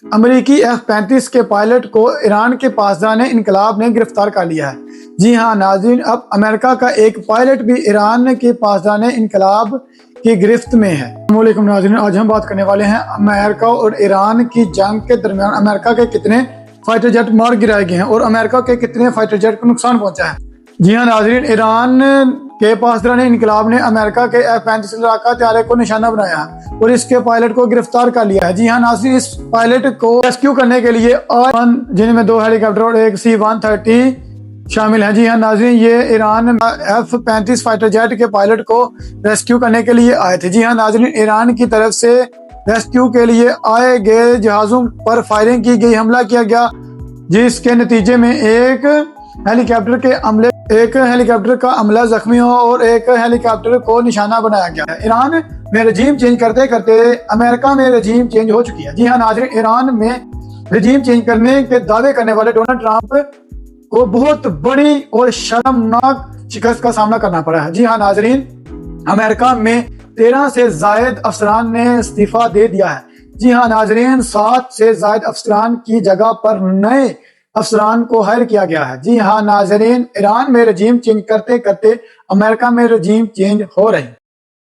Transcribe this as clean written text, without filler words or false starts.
امریکی F-35 کے pilot کو ایران کے پاسداران انقلاب نے گرفتار کر لیا ہے۔ جی ہاں ناظرین، اب امریکہ کا ایک پائلٹ بھی ایران کے پاسداران انقلاب کی گرفت میں ہے۔ السلام علیکم ناظرین، آج ہم بات کرنے والے ہیں امریکہ اور ایران کی جنگ کے درمیان امریکہ کے کتنے فائٹر جیٹ مار گرائے گئے ہیں اور امریکہ کے کتنے فائٹر جیٹ کو نقصان پہنچا ہے۔ جی ہاں ناظرین، ایران کے پاسداران انقلاب نے امریکہ کے F-35 لڑاکا طیارے کو نشانہ بنایا اور اس کے پائلٹ کو گرفتار کر لیا ہے۔ جی ہاں ناظرین، اس پائلٹ کو ریسکیو کرنے کے لیے جن میں 2 ہیلی کاپٹر اور ایک C-130 شامل ہیں۔ جی ہاں ناظرین، یہ ایران F-35 فائٹر جیٹ کے پائلٹ کو ریسکیو کرنے کے لیے آئے تھے۔ جی ہاں ناظرین، ایران کی طرف سے ریسکیو کے لیے آئے گئے جہازوں پر فائرنگ کی گئی، حملہ کیا گیا، جس کے نتیجے میں ایک ہیلی کاپٹر کا عملہ زخمی ہو اور ایک ہیلی کاپٹر کو نشانہ بنایا گیا ہے۔ ایران میں رجیم چینج کرتے کرتے امریکہ میں رجیم چینج ہو چکی ہے۔ جی ہاں ناظرین، ایران میں رجیم چینج کرنے کے دعوے کرنے والے ڈونلڈ ٹرمپ کو بہت بڑی اور شرمناک شکست کا سامنا کرنا پڑا ہے۔ جی ہاں ناظرین، امریکہ میں 13 سے زائد افسران نے استعفیٰ دے دیا ہے۔ جی ہاں ناظرین، 7 سے زائد افسران کی جگہ پر نئے افسران کو ہائر کیا گیا ہے۔ جی ہاں ناظرین، ایران میں رجیم چینج کرتے کرتے امریکہ میں رجیم چینج ہو رہی ہے۔